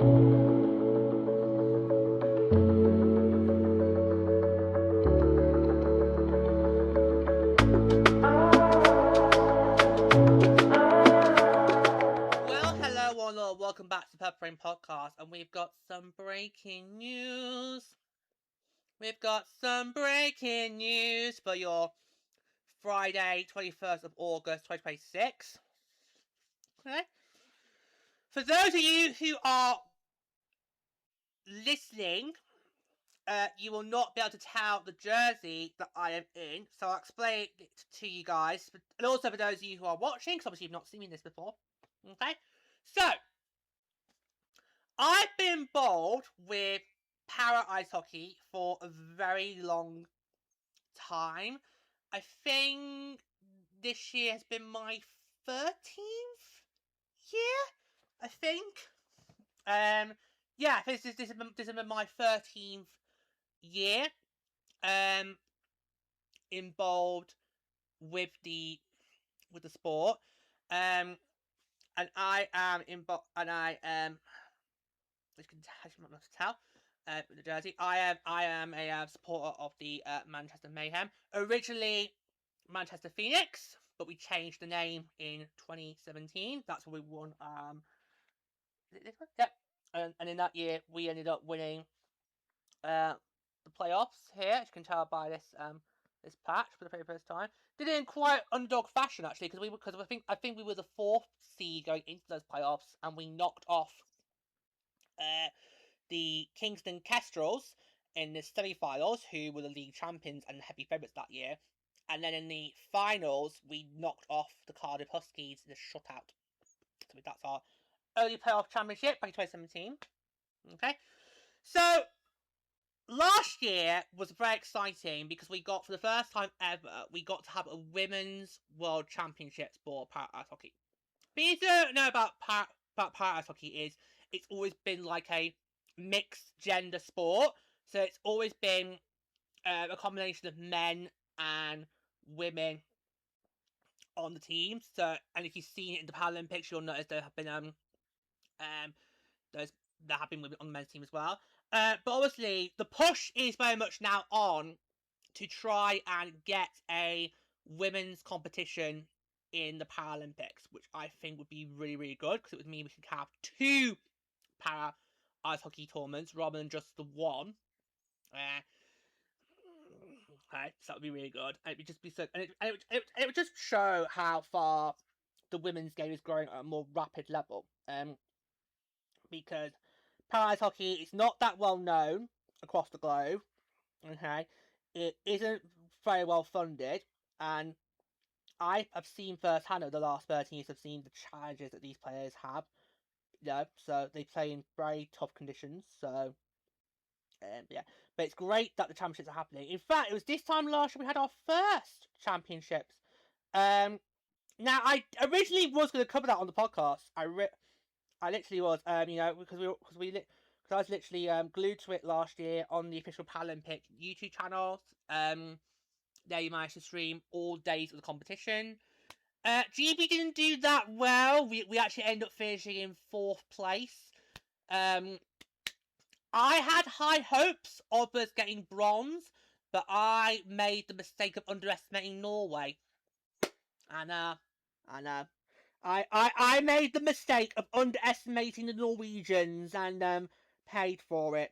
Welcome back to the Purple Rain Podcast, and we've got some breaking news. For your Friday, 21st of August, 2026. Okay? For those of you who are listening, you will not be able to tell the jersey that I am in, so I'll explain it to you guys. And also for those of you who are watching, because obviously you've not seen me in this before. Okay? So, I've been involved with para ice hockey for a very long time. I think this year has been my 13th year, I think. This has been my 13th year involved with the sport. And I am involved, and I as you can not tell, with the jersey, I am a supporter of the Manchester Mayhem. Originally Manchester Phoenix, but we changed the name in 2017. That's when we won. This one? Yep. And in that year, we ended up winning the playoffs here. As you can tell by this this patch for the very first time. Did it in quite underdog fashion actually, because I think we were the 4th seed going into those playoffs, and we knocked off the Kingston Kestrels in the semi-finals, who were the league champions and heavy favourites that year. And then in the finals, we knocked off the Cardiff Huskies in a shutout. So that's our early playoff championship back in 2017. Okay. So, last year was very exciting because we got, for the first time ever, we got to have a women's world championships for para ice hockey. But you don't know about para ice hockey is, it's always been like a mixed gender sport. So it's always been a combination of men and women on the team. So, and if you've seen it in the Paralympics, you'll notice there have been there have been women on the men's team as well. But obviously, the push is very much now on to try and get a women's competition in the Paralympics, which I think would be really, really good, because it would mean we could have 2 para ice hockey tournaments rather than just the one. Okay, so that would be really good. And it would just be so, and it would just show how far the women's game is growing at a more rapid level. Because para ice hockey is not that well known across the globe. Okay, it isn't very well funded, and I have seen firsthand over the last 13 years. I've seen the challenges that these players have. So they play in very tough conditions. So, but it's great that the championships are happening. In fact, it was this time last year we had our first championships. Now I originally was going to cover that on the podcast. I literally was. Because I was literally glued to it last year on the official Paralympic YouTube channel. There you managed to stream all days of the competition. GB didn't do that well. We actually ended up finishing in 4th place. I had high hopes of us getting bronze, but I made the mistake of underestimating Norway. I know. I made the mistake of underestimating the Norwegians and paid for it.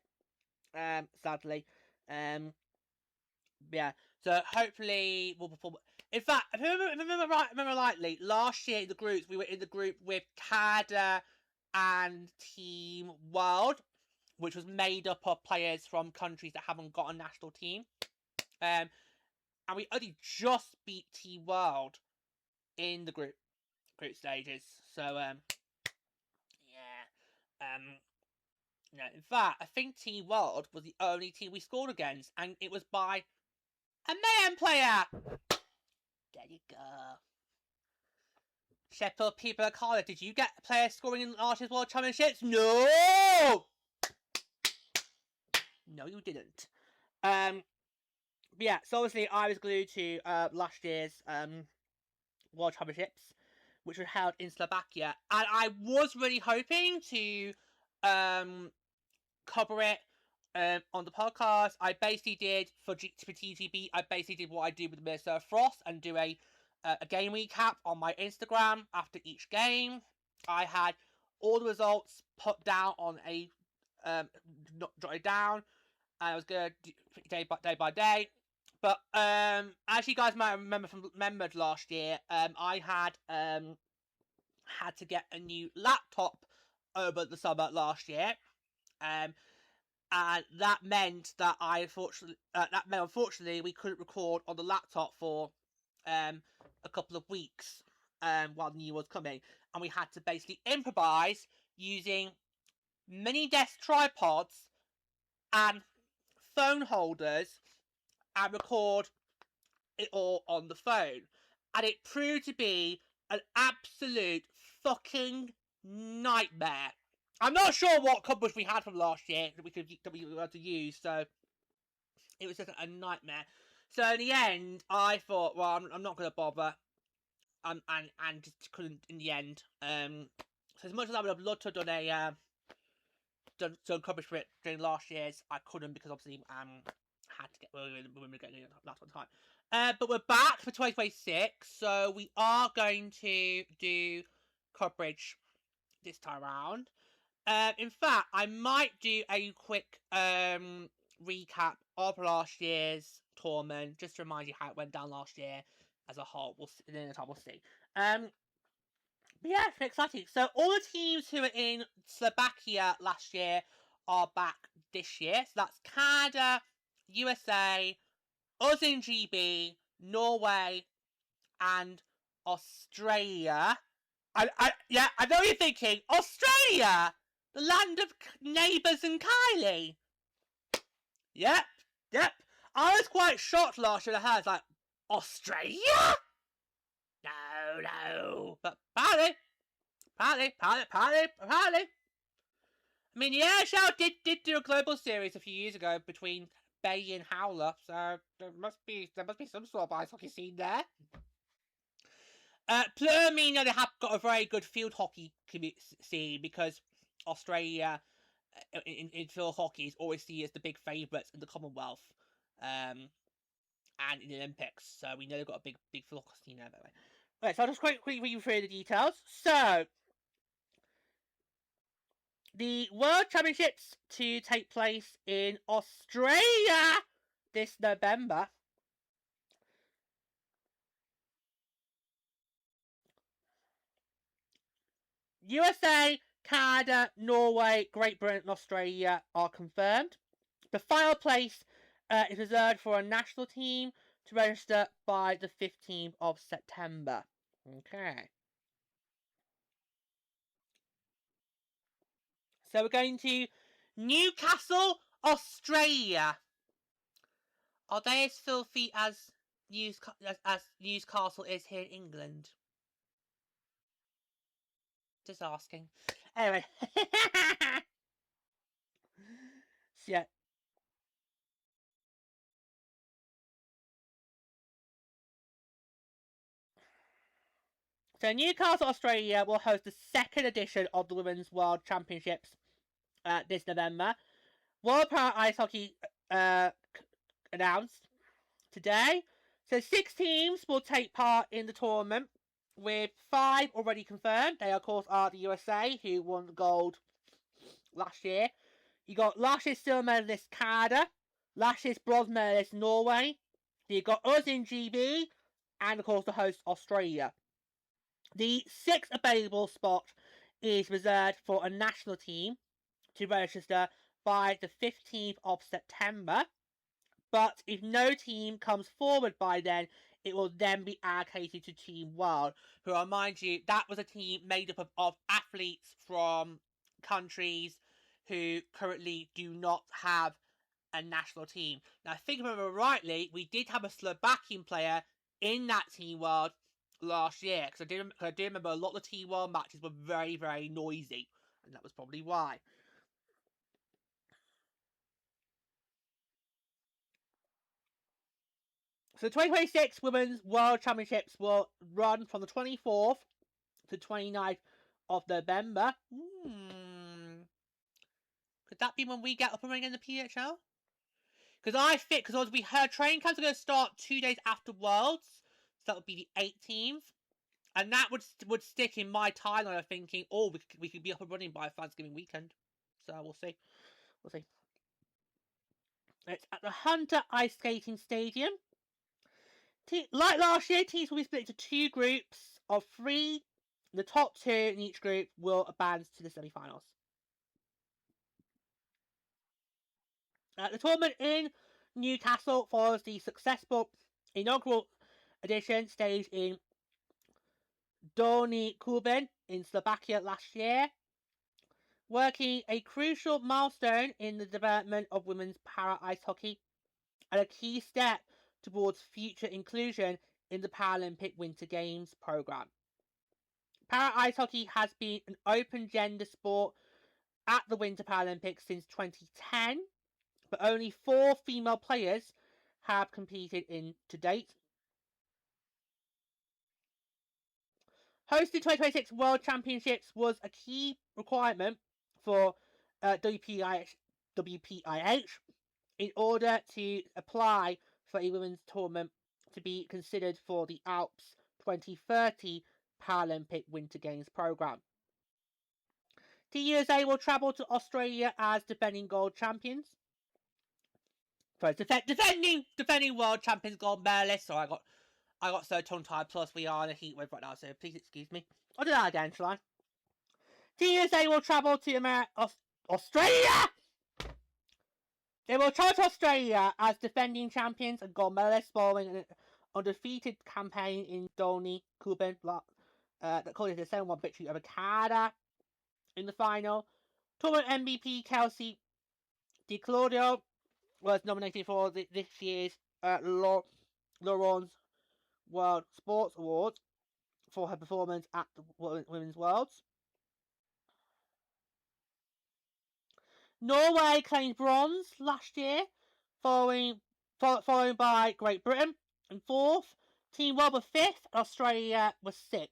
Sadly. Yeah. So hopefully we'll perform. In fact, if I remember rightly, last year in the groups, we were in the group with Canada and Team World, which was made up of players from countries that haven't got a national team. And we only just beat Team World in the group stages. So in fact, I think Team World was the only team we scored against, and it was by a man player. There you go. Sheffield people at Cardiff, did you get players scoring in last year's World Championships? No! No, you didn't. So obviously I was glued to last year's World Championships, which were held in Slovakia, and I was really hoping to cover it on the podcast. I basically did for TGB. I basically did what I do with Mr. Frost and do a game recap on my Instagram after each game. I had all the results put down on a not jotted down. I was gonna do day by day. But as you guys might remembered last year, I had to get a new laptop over the summer last year. And that meant that unfortunately we couldn't record on the laptop for a couple of weeks while the new was coming, and we had to basically improvise using mini desk tripods and phone holders and record it all on the phone, and it proved to be an absolute fucking nightmare. I'm not sure what cupboards we had from last year that we had to use, so it was just a nightmare. So in the end, I thought, well, I'm not going to bother, and just couldn't in the end. So as much as I would have loved to have done done coverage for it during last year's, I couldn't because obviously had to get we were getting last one time. But we're back for 2026, so we are going to do coverage this time around. In fact, I might do a quick recap of last year's tournament, just to remind you how it went down last year as a whole. We'll see, in the time we'll see. But yeah, it's exciting. So all the teams who were in Slovakia last year are back this year. So that's Canada, USA, us in GB, Norway, and Australia. I know what you're thinking. Australia! The land of neighbours and Kylie. Yep. I was quite shocked last year. I heard like, Australia? No. But apparently. I mean, the airshow did do a global series a few years ago between Bay and Howler, so there must be some sort of ice hockey scene there. Plurmina, they have got a very good field hockey scene because Australia in field hockey is always seen as the big favourites in the Commonwealth and in the Olympics. So we know they've got a big field hockey scene there, by the way. Right, so I'll just quickly read you through the details. So, the World Championships to take place in Australia this November. USA, Canada, Norway, Great Britain, and Australia are confirmed. The final place is reserved for a national team to register by the 15th of September. Okay. So we're going to Newcastle, Australia. Are they as filthy as Newcastle is here in England? Just asking. Anyway. Yeah. So Newcastle, Australia will host the second edition of the Women's World Championships this November. World Para Ice Hockey announced today. So 6 teams will take part in the tournament, with 5 already confirmed. They, of course, are the USA, who won gold last year. You got last year's silver medalist Canada, last year's bronze medalist Norway. You got us in GB, and of course the host Australia. The 6th available spot is reserved for a national team to register by the 15th of September. But if no team comes forward by then, it will then be allocated to Team World, who, I mind you, that was a team made up of athletes from countries who currently do not have a national team. Now, I think if I remember rightly, we did have a Slovakian player in that Team World last year, because I do remember a lot of the Team World matches were very, very noisy, and that was probably why. So the 2026 Women's World Championships will run from the 24th to 29th of November. Could that be when we get up and running in the PHL? Because we heard training camps are going to start 2 days after Worlds, so that would be the 18th, and that would stick in my timeline of thinking, oh, we could be up and running by Thanksgiving weekend. So we'll see. It's at the Hunter Ice Skating Stadium. Like last year, teams will be split into 2 groups of 3. The top 2 in each group will advance to the semi-finals. The tournament in Newcastle follows the successful inaugural edition staged in Dolny Kuban in Slovakia last year, working a crucial milestone in the development of women's para-ice hockey and a key step towards future inclusion in the Paralympic Winter Games programme. Para-ice hockey has been an open gender sport at the Winter Paralympics since 2010, but only 4 female players have competed in to date. Hosting 2026 World Championships was a key requirement for WPIH in order to apply for a women's tournament to be considered for the Alps 2030 Paralympic Winter Games programme. Team USA will travel to Australia as defending gold champions. Sorry, defending world champions gold medalists. So I got so tongue-tied. Plus, we are in a heat wave right now, so please excuse me. I'll do that again, shall I? Team USA will travel to Australia. They will travel to Australia as defending champions and gold medalists following an undefeated campaign in Dolny Kuban that called it a 7-1 victory over Canada in the final. Tournament MVP Kelsey DiClaudio was nominated for this year's Laurens World Sports Awards for her performance at the Women's Worlds. Norway claimed bronze last year, followed by Great Britain in 4th. Team World were 5th, and Australia was 6th.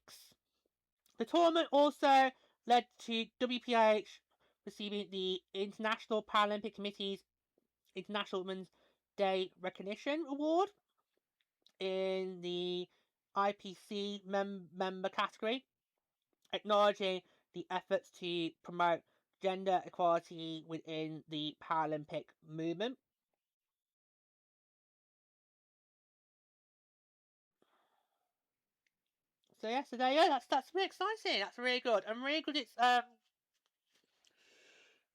The tournament also led to WPIH receiving the International Paralympic Committee's International Women's Day Recognition Award in the IPC member category, acknowledging the efforts to promote gender equality within the Paralympic movement. So yeah, so there you go. That's really exciting. That's really good. And really good. It's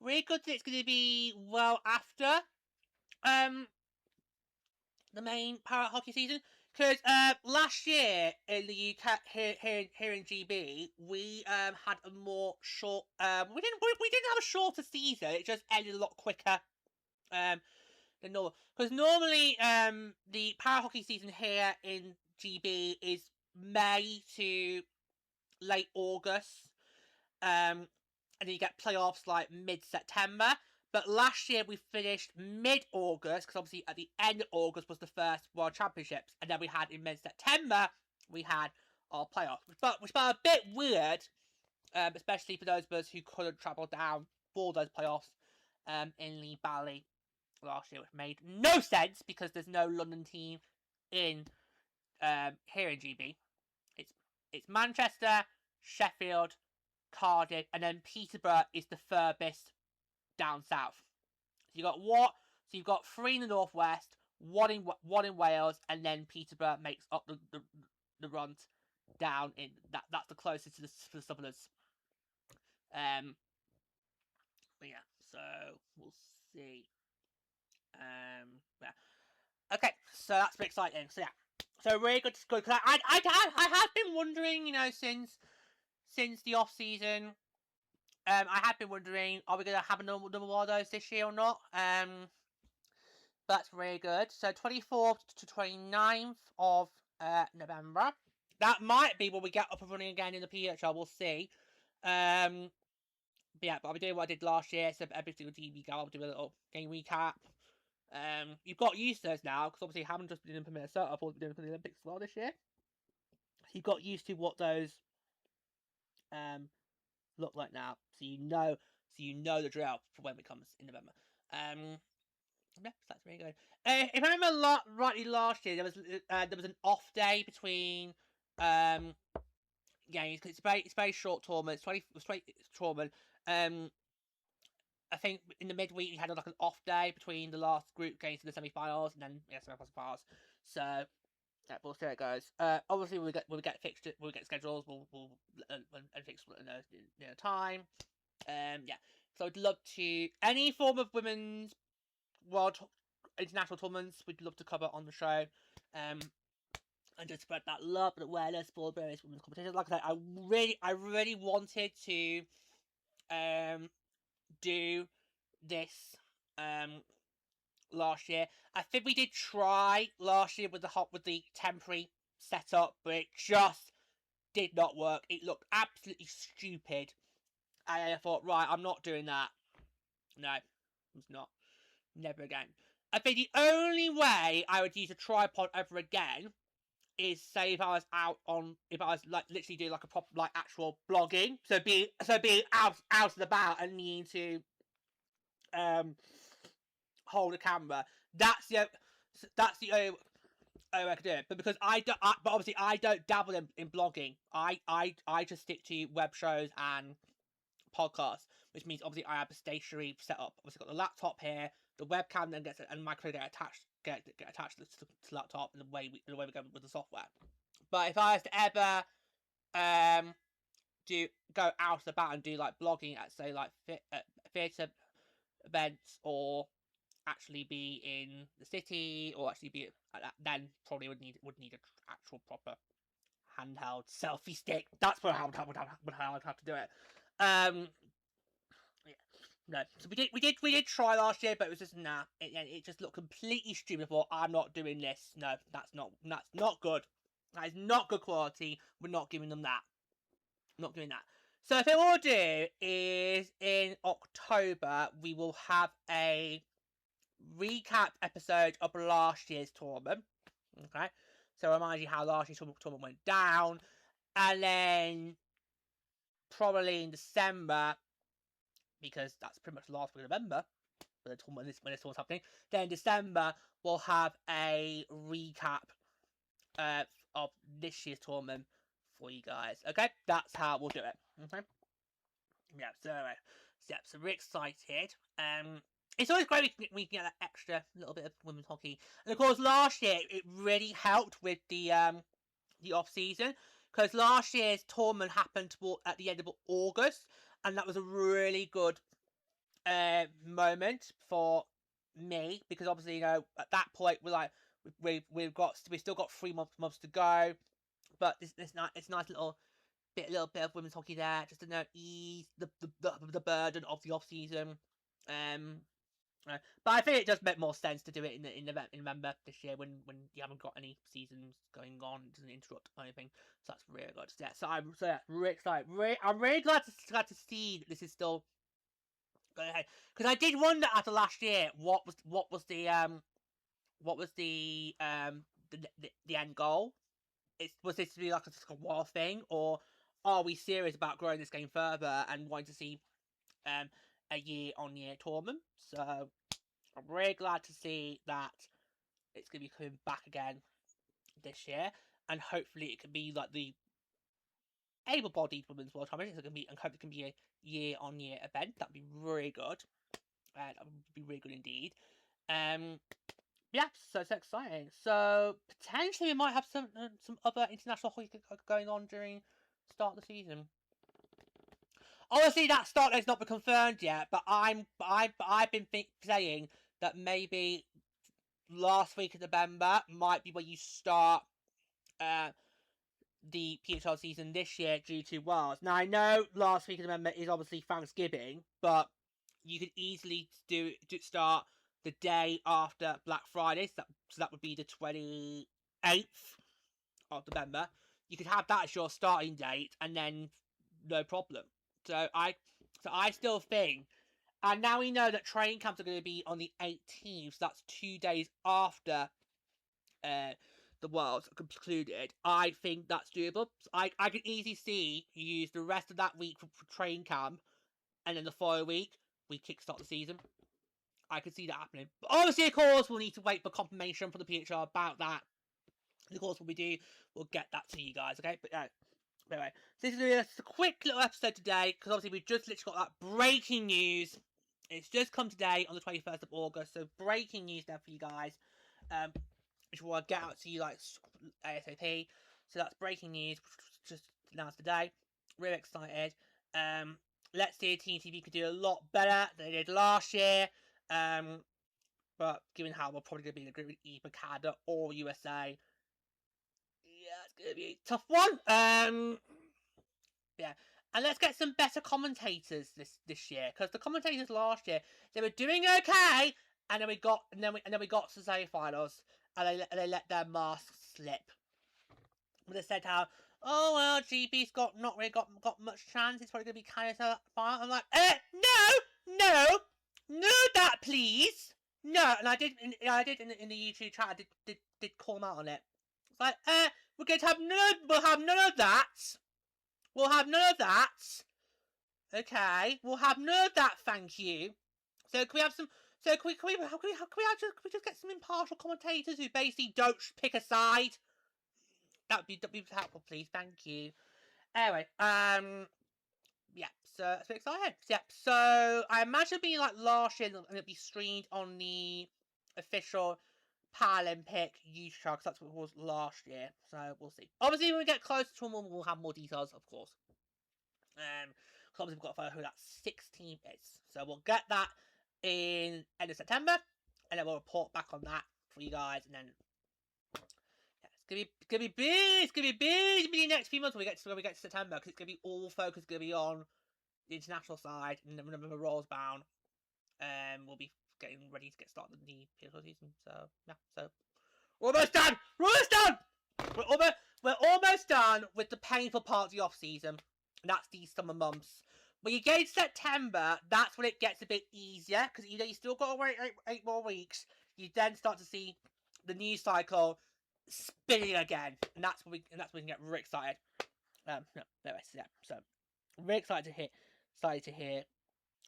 really good that it's going to be well after the main para hockey season. Because last year in the UK here in GB, we had a more short. We didn't have a shorter season. It just ended a lot quicker than normal. Because normally the para hockey season here in GB is May to late August, and then you get playoffs like mid-September. But last year we finished mid-August, because obviously at the end of August was the first World Championships, and then we had in mid-September we had our playoffs, which felt a bit weird, especially for those of us who couldn't travel down for those playoffs in Lee Valley last year, which made no sense because there's no London team in here in GB. It's Manchester, Sheffield, Cardiff, and then Peterborough is the furthest down south. So you've got 3 in the northwest, one in Wales, and then Peterborough makes up the runt down in that's the closest to the southerners. But yeah, so we'll see. Yeah. Okay, so that's pretty exciting. So yeah, so really good. Because I have been wondering, since the off season. I have been wondering, are we going to have another one of those this year or not? That's really good. So 24th to 29th of November. That might be when we get up and running again in the PHL. We'll see. But yeah, but I'll be doing what I did last year. So every single TV game, I'll do a little game recap. You've got used to those now, because obviously I haven't just been in Minnesota. I've also been doing for the Olympics as well this year. You've got used to what those look like now, so so you know the drill for when it comes in November. Yeah, so that's really good. If I remember rightly, last year there was an off day between games because it's very short tournament. It's 20 tournament. I think in the midweek we had like an off day between the last group games and the semi-finals, and then semi-finals. So yeah, we'll see how it goes. Obviously when we get fixed, we get schedules. We'll and fix in a time. Yeah. So I'd love to any form of women's world international tournaments. We'd love to cover on the show. And just spread that love and awareness for various women's competitions. Like I said, I really wanted to do this last year. I think we did try last year with the temporary setup, but it just did not work. It looked absolutely stupid. And I thought, right, I'm not doing that. No, it's not. Never again. I think the only way I would use a tripod ever again is say if I was like literally doing like a proper like actual blogging, so being out and about and needing to hold a camera. That's the only way I could do it. But because but obviously I don't dabble in blogging. I just stick to web shows and podcasts, which means obviously I have a stationary setup. Obviously got the laptop here, the webcam then gets and microphone get attached to the laptop, and the way we go with the software. But if I was to ever go out and about and do like blogging at say like theatre events, or actually be in the city, or actually be then probably would need an actual proper handheld selfie stick. That's what how I'd have to do it. Yeah. No, so we did try last year, but it was just nah. It just looked completely stupid. For I'm not doing this. No, that's not good. That is not good quality. We're not giving them that. Not doing that. So if we'll do is in October we will have a recap episode of last year's tournament. Okay, so remind you how last year's tournament went down, and then probably in December, because that's pretty much the last week of November when this tournament's happening. Then in December we'll have a recap of this year's tournament for you guys. Okay, that's how we'll do it. Okay. Yeah. So we're excited. It's always great we can get that extra little bit of women's hockey, and of course last year it really helped with the off season, because last year's tournament happened at the end of August, and that was a really good moment for me, because obviously at that point we've still got 3 months to go, but it's nice little bit of women's hockey there, just to ease the burden of the off season. But I think it just make more sense to do it in November this year when you haven't got any seasons going on. It doesn't interrupt anything, so that's really good. Yeah, so I'm really excited. I'm really glad to see that this is still going ahead, because I did wonder after last year what was the end goal. Was this to be like a one-off thing, or are we serious about growing this game further and wanting to see a year-on-year tournament? So I'm really glad to see that it's going to be coming back again this year, and hopefully it can be like the able-bodied women's world championship. And hope it can be a year-on-year event. That'd be really good. That would be really good indeed. Yeah, so it's exciting. So potentially we might have some other international hockey going on during the start of the season. Obviously, that start date's not been confirmed yet, but I've been saying that maybe last week of November might be where you start the PHL season this year due to Worlds. Now I know last week of November is obviously Thanksgiving, but you could easily start the day after Black Friday, so that would be the 28th of November. You could have that as your starting date, and then no problem. So I still think, and now we know that training camps are going to be on the 18th, so that's 2 days after the Worlds are concluded. I think that's doable. So I can easily see you use the rest of that week for training camp, and then the following week we kickstart the season. I can see that happening. But obviously, of course, we'll need to wait for confirmation from the PHR about that. And of course, what we do, we'll get that to you guys, okay? But anyway, so this is just a quick little episode today, because obviously we've just literally got that breaking news. It's just come today on the 21st of August, so breaking news there for you guys, which we'll get out to you like ASAP. So that's breaking news, just announced today. Really excited. Let's see if TNTV could do a lot better than they did last year. But given how we're probably going to be in a group with either Canada or USA, yeah, it's going to be a tough one. Yeah, and let's get some better commentators this year, because the commentators last year, they were doing okay, and then we got to the semi-finals, and they let their masks slip. They said how, oh well, GB's not really got much chance. It's probably going to be Canada final. I'm like, no, that please, no. And I did in the YouTube chat. I did call them out on it. It's like, we're going to have we'll have none of that. We'll have none of that. Okay, we'll have none of that. Thank you. So can we have some? So can we just get some impartial commentators who basically don't pick a side? That'd be helpful, please. Thank you. Anyway, yeah. So that's very exciting. Yeah. So I imagine it'll be like last year, and it'll be streamed on the official Paralympic YouTube channel, because that's what it was last year. So we'll see. Obviously, when we get closer to them, we'll have more details, of course. Because obviously we've got to find out who that 16 is. So we'll get that in end of September, and then we'll report back on that for you guys, and then. It's gonna be big. It's gonna be big in the next few months when we get to September, because it's gonna be all focused gonna be on the international side, and then when the Royals bound, we'll be getting ready to get started in the PSL season. So yeah, so we're almost done. We're almost done with the painful part of the off season, and that's these summer months. When you get to September, that's when it gets a bit easier, because you still got to wait 8 more weeks. You then start to see the news cycle spinning again, and that's when we can get really excited. So really excited to hear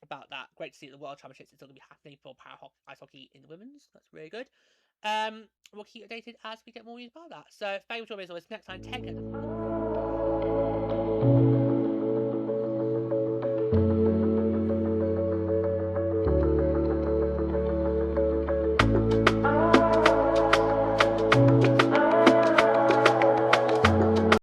about that. Great to see the World Championships is still going to be happening for ice hockey in the women's. That's really good. We'll keep updated as we get more news about that. So thank you for joining us. Next time, take care.